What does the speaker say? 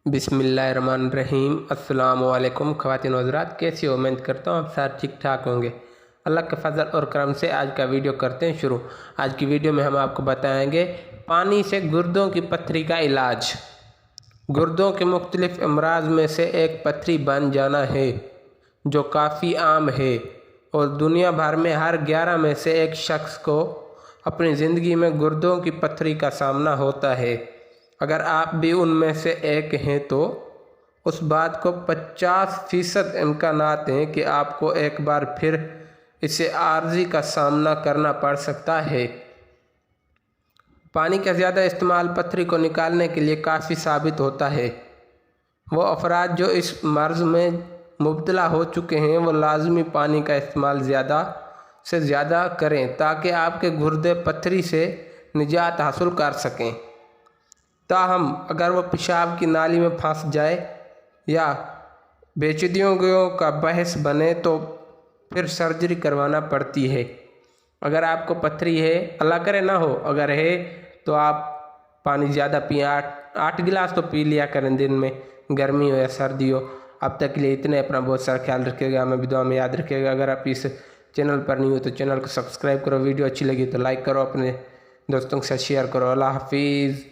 बिस्मिल्लाहिर्रहमानिर्रहीम। अस्सलामु अलैकुम ख़वातीन व हज़रात, कैसी हो? उम्मीद करता हूँ आप सारे ठीक ठाक होंगे। अल्लाह के फजल और करम से आज का वीडियो करते हैं शुरू। आज की वीडियो में हम आपको बताएंगे पानी से गुर्दों की पथरी का इलाज। गुर्दों के मुख्तलिफ अमराज में से एक पथरी बन जाना है, जो काफ़ी आम है और दुनिया भर में हर 11 में से एक शख्स को अपनी ज़िंदगी में गुर्दों की पथरी का सामना होता है। अगर आप भी उनमें से एक हैं तो उस बात को 50% इम्कानात हैं कि आपको एक बार फिर इसे आर्जी का सामना करना पड़ सकता है। पानी का ज़्यादा इस्तेमाल पथरी को निकालने के लिए काफ़ी साबित होता है। वो अफराद जो इस मर्ज़ में मुब्तला हो चुके हैं वो लाजमी पानी का इस्तेमाल ज़्यादा से ज़्यादा करें ताकि आपके गुर्दे पथरी से निजात हासिल कर सकें। ताहम अगर वो पेशाब की नाली में फंस जाए या पेचीदगियों का बहस बने तो फिर सर्जरी करवाना पड़ती है। अगर आपको पथरी है, अल्लाह करे ना हो, अगर है तो आप पानी ज़्यादा पिए। 8 गिलास तो पी लिया करें दिन में, गर्मी हो या सर्दी हो। अब तक के लिए इतने, अपना बहुत सारा ख्याल रखिएगा, हमें भी दुआ में याद रखिएगा। अगर आप इस चैनल पर नहीं हो तो चैनल को सब्सक्राइब करो, वीडियो अच्छी लगी तो लाइक करो, अपने दोस्तों के साथ शेयर करो। अल्लाह हाफिज़।